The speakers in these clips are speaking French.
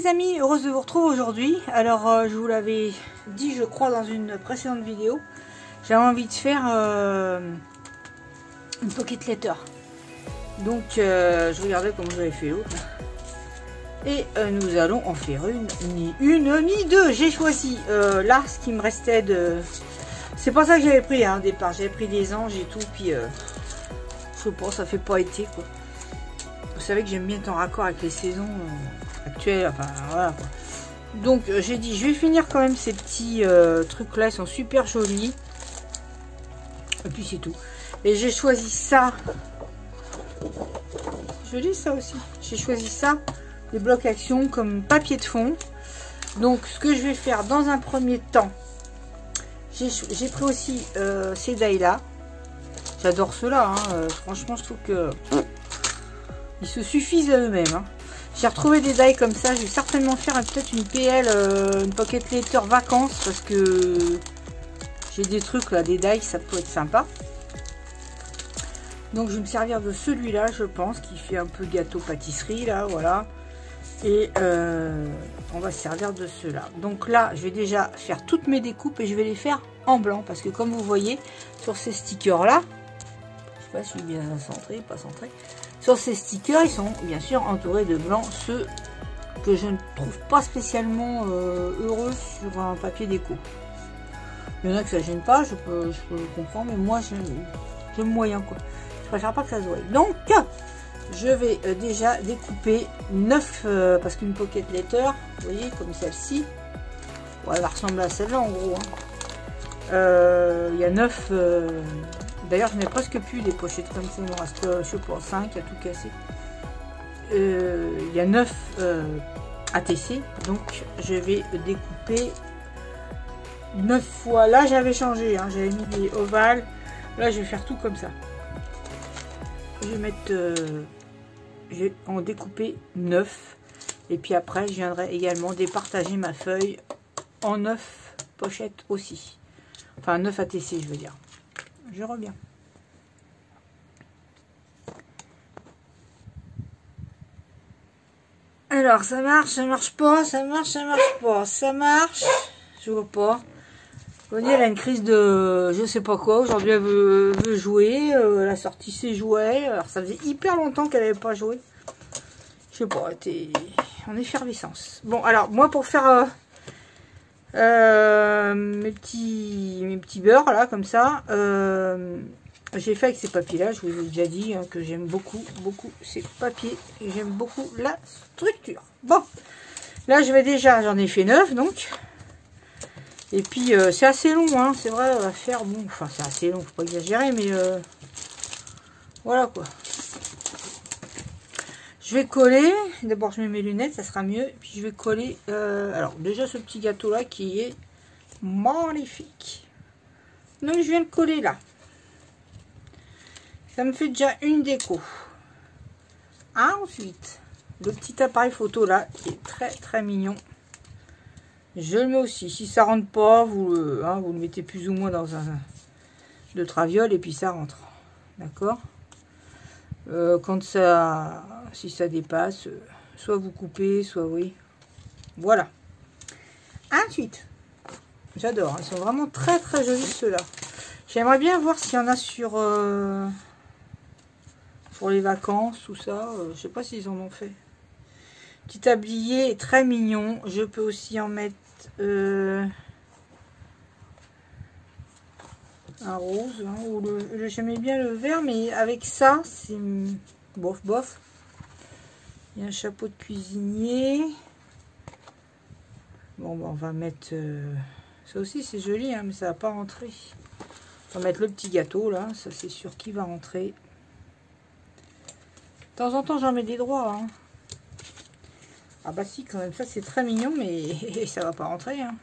les amis, heureuse de vous retrouver aujourd'hui. Alors je vous l'avais dit je crois dans une précédente vidéo, j'avais envie de faire une pocket letter. Donc je regardais comment j'avais fait l'autre. Et nous allons en faire ni une ni deux. J'ai choisi là ce qui me restait de... C'est pas ça que j'avais pris hein, au départ, j'avais pris des anges et tout, puis je sais pas, ça fait pas été quoi. Vous savez que j'aime bien être en raccord avec les saisons actuelles, enfin voilà quoi. Donc j'ai dit je vais finir quand même ces petits trucs là, ils sont super jolis. Et puis c'est tout. Et j'ai choisi ça. Joli ça aussi. J'ai choisi ça, des blocs action comme papier de fond. Donc ce que je vais faire dans un premier temps, j'ai pris aussi ces die là. J'adore ceux-là, hein. Franchement je trouve que ils se suffisent à eux-mêmes. Hein. J'ai retrouvé des die comme ça. Je vais certainement faire peut-être une PL, une pocket letter vacances parce que j'ai des trucs là, des die, ça peut être sympa. Donc je vais me servir de celui-là, je pense, qui fait un peu gâteau pâtisserie là, voilà. Et on va se servir de ceux-là. Donc là, je vais déjà faire toutes mes découpes et je vais les faire en blanc parce que comme vous voyez sur ces stickers là, je sais pas si je suis bien centré, pas centré. Sur ces stickers, ils sont bien sûr entourés de blanc, ceux que je ne trouve pas spécialement heureux sur un papier déco. Il y en a que ça gêne pas, je peux comprendre, mais moi j'aime moyen quoi. Je préfère pas que ça se voie. Donc je vais déjà découper 9 parce qu'une pocket letter, vous voyez comme celle-ci, bon, elle va ressembler à celle-là en gros. Hein. Il y a 9. D'ailleurs, je n'ai presque plus des pochettes comme ça. Il me reste, je sais pas, 5 à tout casser. Il y a 9 ATC. Donc, je vais découper 9 fois. Là, j'avais changé. Hein, j'avais mis des ovales. Là, je vais faire tout comme ça. Je vais mettre... je vais en découper 9. Et puis après, je viendrai également départager ma feuille en 9 pochettes aussi. Enfin, 9 ATC, je veux dire. Je reviens. Alors, ça marche pas, ça marche pas, ça marche. Je vois pas. Vous voyez, elle a une crise de je sais pas quoi. Aujourd'hui, elle veut jouer. Elle a sorti ses jouets. Alors, ça faisait hyper longtemps qu'elle n'avait pas joué. Je sais pas, elle était en effervescence. Bon, alors, moi, pour faire... mes petits beurres là comme ça j'ai fait avec ces papiers là, je vous ai déjà dit hein, que j'aime beaucoup ces papiers et j'aime beaucoup la structure. Bon là je vais déjà, j'en ai fait 9 donc, et puis c'est assez long hein, c'est vrai à faire, bon enfin c'est assez long, faut pas exagérer, mais voilà quoi. Je vais coller, d'abord je mets mes lunettes, ça sera mieux. Puis je vais coller, alors déjà ce petit gâteau là qui est magnifique. Donc je viens de coller là. Ça me fait déjà une déco. Ensuite, le petit appareil photo là qui est très mignon. Je le mets aussi. Si ça rentre pas, vous le mettez plus ou moins dans un de traviole et puis ça rentre. D'accord. Quand ça, si ça dépasse, soit vous coupez, soit oui. Voilà. Ensuite, j'adore. Hein, ils sont vraiment très jolis ceux-là. J'aimerais bien voir s'il y en a sur pour les vacances, tout ça. Je sais pas s'ils en ont fait. Petit tablier est très mignon. Je peux aussi en mettre un rose, hein, ou j'aimais bien le vert, mais avec ça c'est bof. Il y a un chapeau de cuisinier. Bon bah, on va mettre ça aussi, c'est joli hein, mais ça va pas rentrer. On va mettre le petit gâteau là, ça c'est sûr qu'il va rentrer. De temps en temps j'en mets des droits hein. Ah bah si quand même, ça c'est très mignon, mais ça va pas rentrer hein.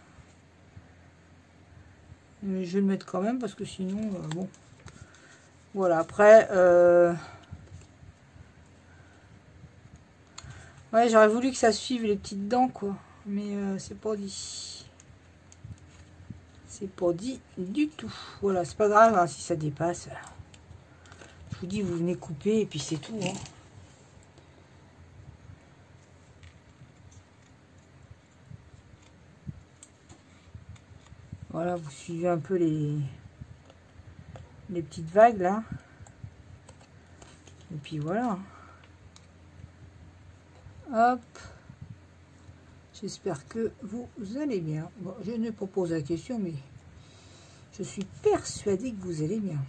Mais je vais le mettre quand même parce que sinon bon voilà. Après ouais, j'aurais voulu que ça suive les petites dents quoi, mais c'est pas dit, c'est pas dit du tout. Voilà, c'est pas grave hein, si ça dépasse, je vous dis, vous venez couper et puis c'est tout hein. Voilà, vous suivez un peu les petites vagues là. Et puis voilà. Hop. J'espère que vous allez bien. Bon, je ne propose la question, mais je suis persuadée que vous allez bien.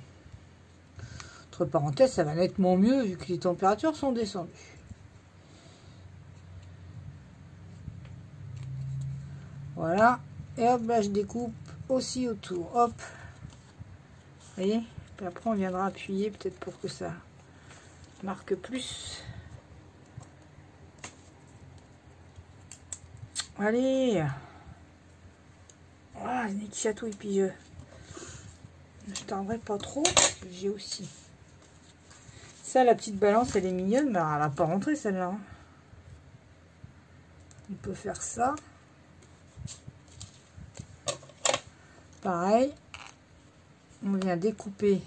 Entre parenthèses, ça va nettement mieux vu que les températures sont descendues. Voilà. Et hop, là, je découpe aussi autour. Hop. Vous voyez? Puis après, on viendra appuyer peut-être pour que ça marque plus. Allez. Voilà, le nez qui chatouille. Puis je tendrai pas trop. J'ai aussi. Ça, la petite balance, elle est mignonne, mais elle va pas rentrer celle-là. Hein. On peut faire ça. Pareil. On vient découper.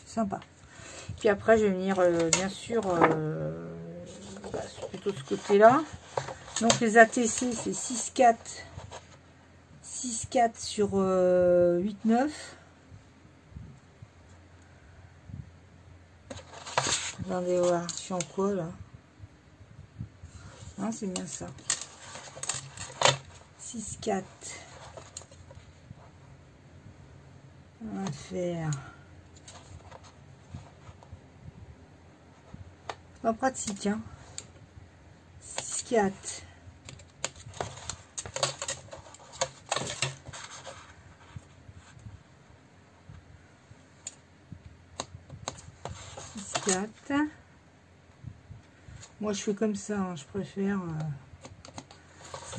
Sympa. Puis après, je vais venir, bien sûr, plutôt de ce côté-là. Donc, les ATC, c'est 6,4. 6,4 sur 8,9. Attendez, voir, je suis en quoi, là? Hein, c'est bien ça. 6,4. On va faire... Pas pratique, hein. 6,4. Moi je fais comme ça, hein. Je préfère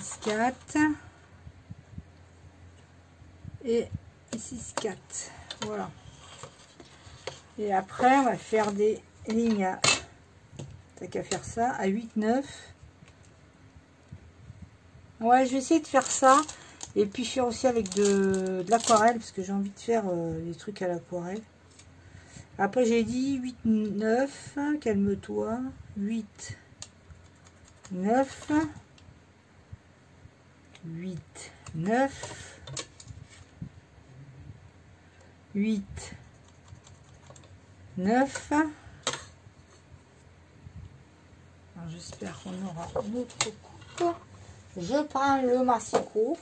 6,4 et 6,4. Voilà. Et après on va faire des lignes à... T'as qu'à faire ça à 8,9. Ouais, je vais essayer de faire ça. Et puis faire aussi avec de l'aquarelle. Parce que j'ai envie de faire des trucs à l'aquarelle. Après, j'ai dit 8,9. Calme-toi. 8, 9. 8, 9. 8, 9. J'espère qu'on aura notre coupe. Je prends le massicot.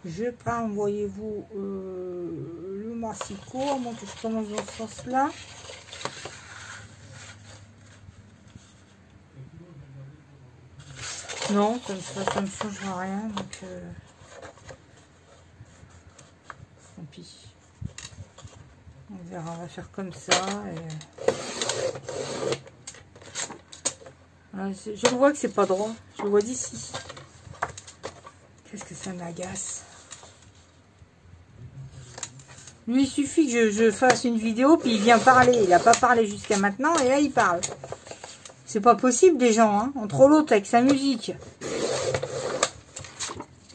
Je prends, voyez-vous, le massicot. À moins que je commence dans ce sens-là. Non, ça ne changera rien. Donc, tant pis. On verra, on va faire comme ça. Et... Je le vois que c'est pas droit. Je le vois d'ici. Qu'est-ce que ça m'agace. Lui, il suffit que je fasse une vidéo, puis il vient parler. Il n'a pas parlé jusqu'à maintenant, et là, il parle. C'est pas possible, des gens, hein. Entre l'autre avec sa musique.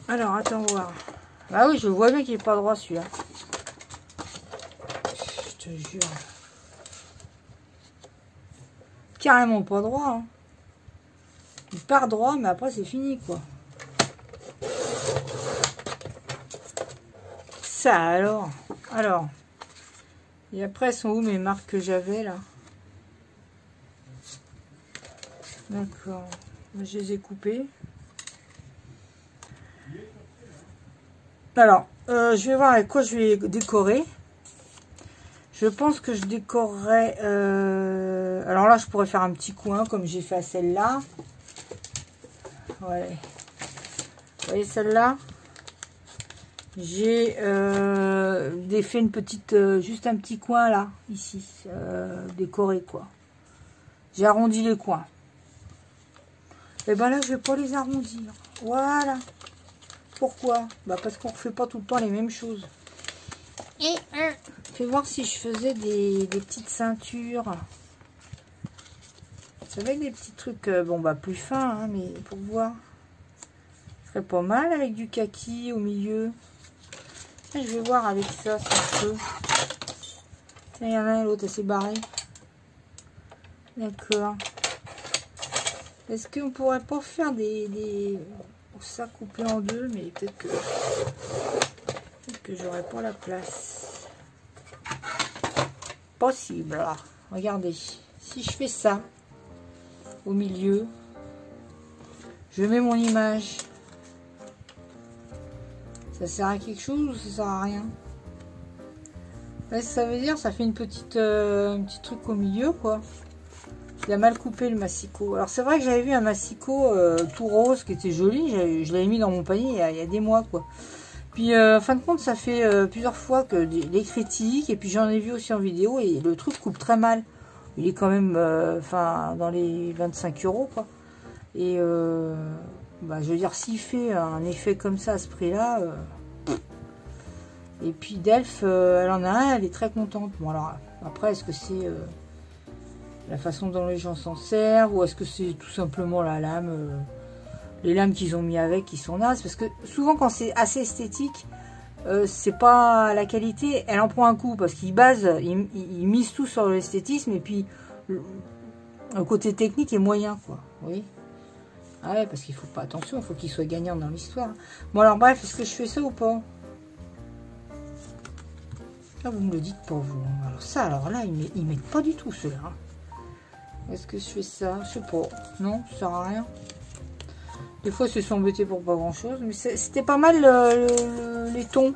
Alors, attends voir. Ah oui, je vois bien qu'il est pas droit, celui-là. Je te jure. Carrément pas droit, hein. Il part droit, mais après c'est fini, quoi. Ça alors. Et après, sont où mes marques que j'avais là? D'accord. Je les ai coupées. Alors, je vais voir avec quoi je vais décorer. Je pense que je décorerai... alors là, je pourrais faire un petit coin comme j'ai fait à celle-là. Ouais. Vous voyez celle-là? J'ai fait une petite, juste un petit coin là, ici, décoré quoi. J'ai arrondi les coins. Et ben là, je vais pas les arrondir. Voilà. Pourquoi? Bah parce qu'on ne refait pas tout le temps les mêmes choses. Et je vais voir si je faisais des petites ceintures. Vous savez, des petits trucs, bon bah plus fins, hein, mais pour voir. Ce serait pas mal avec du kaki au milieu. Je vais voir avec ça, si on peut. Il y en a un, l'autre, elle s'est barrée. D'accord. Est-ce qu'on pourrait pas faire des ça coupé en deux, mais peut-être que j'aurais pas la place. Possible. Là. Regardez, si je fais ça au milieu, je mets mon image. Ça sert à quelque chose ou ça sert à rien? Là, ça veut dire ça fait une petite un petit truc au milieu quoi. Il a mal coupé le massicot. Alors c'est vrai que j'avais vu un massicot tout rose qui était joli. Je l'avais mis dans mon panier il y a des mois quoi. Puis en fin de compte ça fait plusieurs fois que les critiques et puis j'en ai vu aussi en vidéo et le truc coupe très mal. Il est quand même enfin dans les 25 € quoi. Et bah, je veux dire s'il fait un effet comme ça à ce prix là. Et puis Delphes elle en a un, elle est très contente. Bon alors après est-ce que c'est la façon dont les gens s'en servent ou est-ce que c'est tout simplement la lame les lames qu'ils ont mis avec qui sont nazes parce que souvent quand c'est assez esthétique c'est pas la qualité, elle en prend un coup parce qu'ils misent tout sur l'esthétisme et puis le côté technique est moyen quoi, oui. Ah ouais, parce qu'il faut pas attention, il faut qu'il soit gagnant dans l'histoire. Bon alors bref, est-ce que je fais ça ou pas? Là vous me le dites pas vous, alors ça alors là ils mettent pas du tout ceux-là hein. Est-ce que je fais ça? Je sais pas. Non, ça sert à rien. Des fois, c'est s'embêter pour pas grand-chose. Mais c'était pas mal les tons.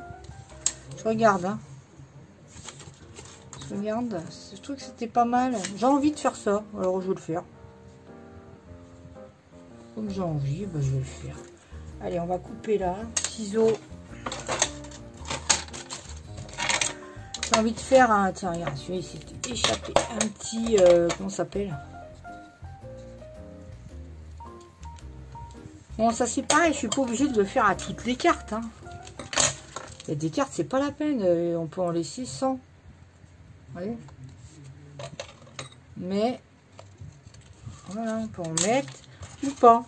Je regarde. Hein. Je regarde. Je trouve que c'était pas mal. J'ai envie de faire ça. Alors, je vais le faire. Comme j'ai envie, bah, je vais le faire. Allez, on va couper là. Ciseaux. J'ai envie de faire un... Tiens, regarde, celui-là, il s'est échappé. Un petit... comment ça s'appelle? Bon, ça c'est pareil, je suis pas obligée de le faire à toutes les cartes. Hein. Il y a des cartes, c'est pas la peine. On peut en laisser 100. Vous voyez? Mais... Voilà, on peut en mettre ou pas.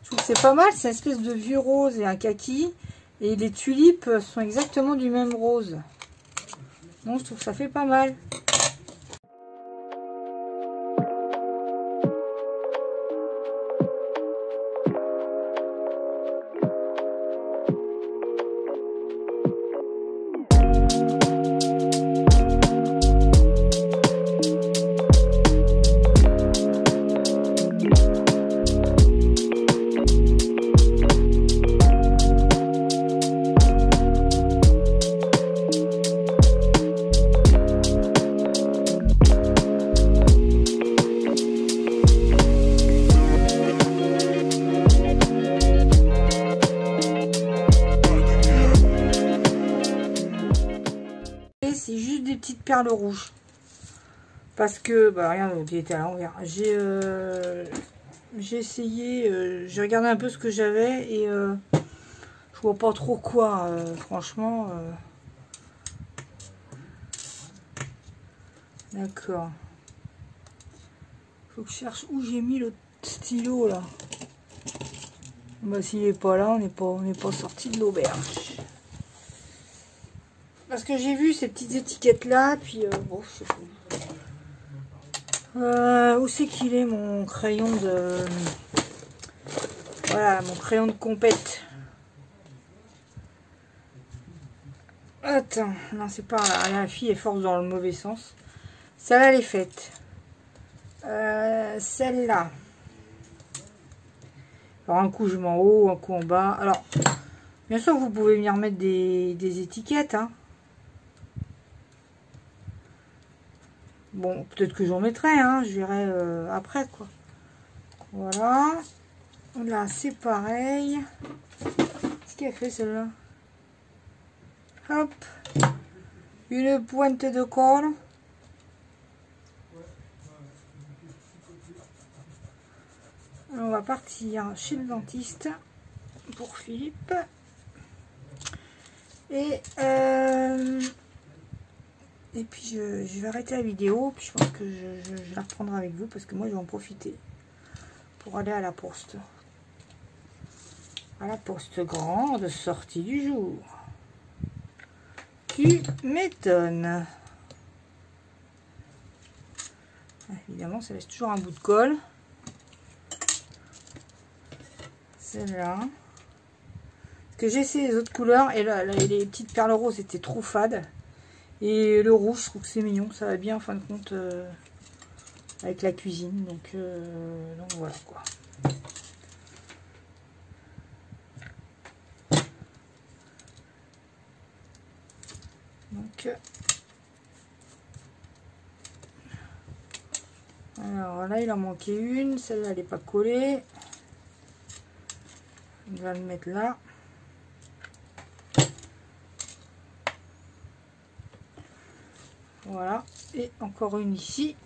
Je trouve que c'est pas mal, c'est une espèce de vieux rose et un kaki. Et les tulipes sont exactement du même rose. Donc je trouve que ça fait pas mal. Perles rouges parce que bah regarde, il était à l'envers. J'ai essayé, j'ai regardé un peu ce que j'avais et je vois pas trop quoi franchement d'accord, faut que je cherche où j'ai mis le stylo là. Bah s'il est pas là, on n'est pas sorti de l'auberge. Parce que j'ai vu ces petites étiquettes là, puis bon, je sais pas. Où c'est qu'il est mon crayon de... Voilà, mon crayon de compète. Attends, non c'est pas là, la fille est force dans le mauvais sens. Celle-là elle est faite. Celle-là. Alors un coup je mets en haut, un coup en bas. Alors, bien sûr vous pouvez venir mettre des étiquettes, hein. Bon, peut-être que j'en mettrai, hein, je verrai après, quoi. Voilà. Là, c'est pareil. Est-ce qu'il qu'elle fait celle-là? Hop. Une pointe de colle. On va partir chez le dentiste pour Philippe. Et puis je vais arrêter la vidéo. Puis je pense que je la reprendrai avec vous parce que moi je vais en profiter pour aller à la poste. À la poste grande sortie du jour. Tu m'étonnes. Évidemment, ça laisse toujours un bout de colle. Celle-là. Parce que j'ai essayé les autres couleurs et là, les petites perles roses étaient trop fades. Et le rouge, je trouve que c'est mignon. Ça va bien en fin de compte avec la cuisine. Donc voilà quoi. Donc alors là, il en manquait une. Celle-là, elle n'est pas collée. On va le mettre là. Voilà. Et encore une ici.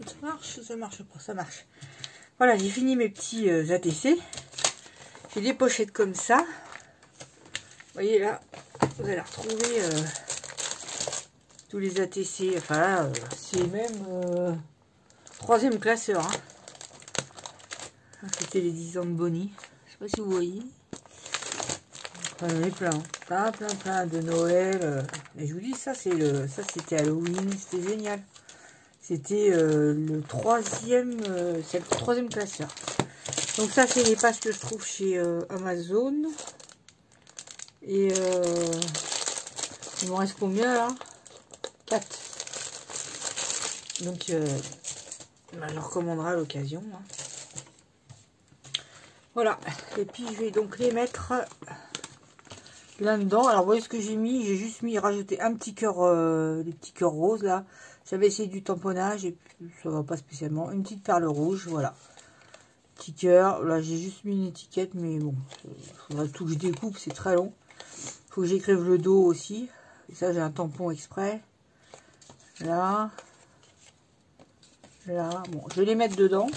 Ça marche, ça marche pas, ça marche. Voilà, j'ai fini mes petits ATC. J'ai des pochettes comme ça. Vous voyez là, vous allez retrouver tous les ATC. Enfin là, c'est même 3e classeur. Hein. C'était les 10 ans de Bonnie. Je sais pas si vous voyez. Enfin, j'en ai plein de Noël. Et je vous dis, ça c'était Halloween, c'était génial. C'était le 3e, c'est le 3e classeur. Donc ça, c'est les pages que je trouve chez Amazon. Et il me reste combien là? 4. Donc je recommanderai à l'occasion. Hein. Voilà. Et puis je vais donc les mettre là-dedans. Alors vous voyez ce que j'ai mis? J'ai juste rajouté un petit cœur, des petits cœurs roses là. J'avais essayé du tamponnage et puis ça va pas spécialement. Une petite perle rouge, voilà. Petit cœur. Là j'ai juste mis une étiquette, mais bon, il faudra tout que je découpe, c'est très long. Faut que j'écrive le dos aussi. Et ça, j'ai un tampon exprès. Là. Là. Bon, je vais les mettre dedans.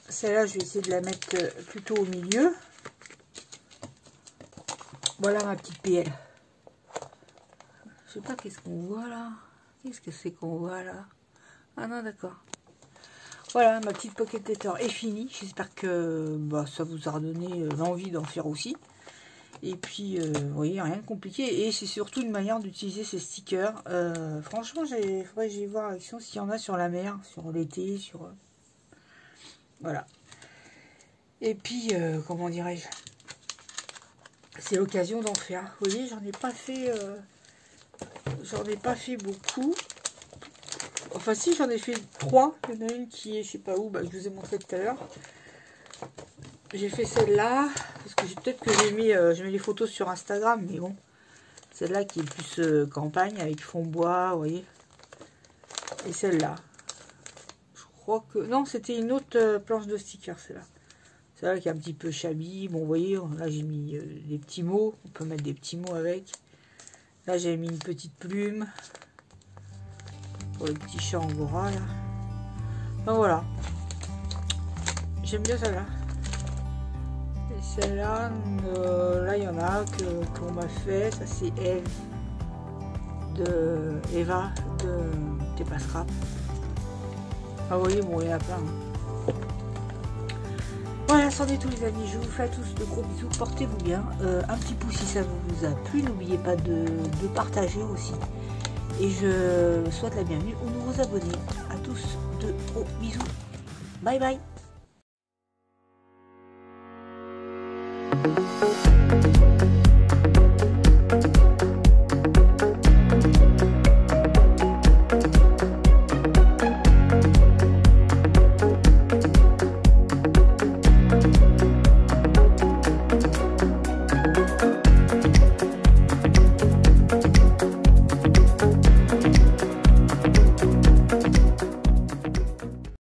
Celle-là, je vais essayer de la mettre plutôt au milieu. Voilà ma petite PL. Je sais pas qu'est-ce qu'on voit là. Qu'est-ce que c'est qu'on voit là? Ah non, d'accord. Voilà, ma petite pocket letter est finie. J'espère que ça vous a redonné l'envie d'en faire aussi. Et puis, vous voyez, rien de compliqué. Et c'est surtout une manière d'utiliser ces stickers. Franchement, il faudrait que j'aille voir action s'il y en a sur la mer, sur l'été, sur... voilà. Et puis, comment dirais-je? C'est l'occasion d'en faire. Vous voyez, j'en ai pas fait beaucoup. Enfin, si, j'en ai fait 3. Il y en a une qui est, je sais pas où, je vous ai montré tout à l'heure. J'ai fait celle-là, parce que peut-être que je mets les photos sur Instagram, mais bon, celle-là qui est plus campagne, avec fond bois, vous voyez. Et celle-là. Je crois que... non, c'était une autre planche de stickers, celle-là. Celle-là qui est un petit peu shabby. Bon, vous voyez, là j'ai mis des petits mots. On peut mettre des petits mots avec. Là, j'ai mis une petite plume. Pour le petit chat angora, là. Donc voilà. J'aime bien celle-là. Et celle-là, là, il y en a qu'on m'a fait. Ça, c'est Eva de T'es pas scrap. Ah, vous voyez, bon, il y en a plein. Hein. Voilà, sans tous les amis, je vous fais à tous de gros bisous, portez-vous bien, un petit pouce si ça vous a plu, n'oubliez pas de partager aussi, et je souhaite la bienvenue aux nouveaux abonnés, à tous de gros bisous, bye bye.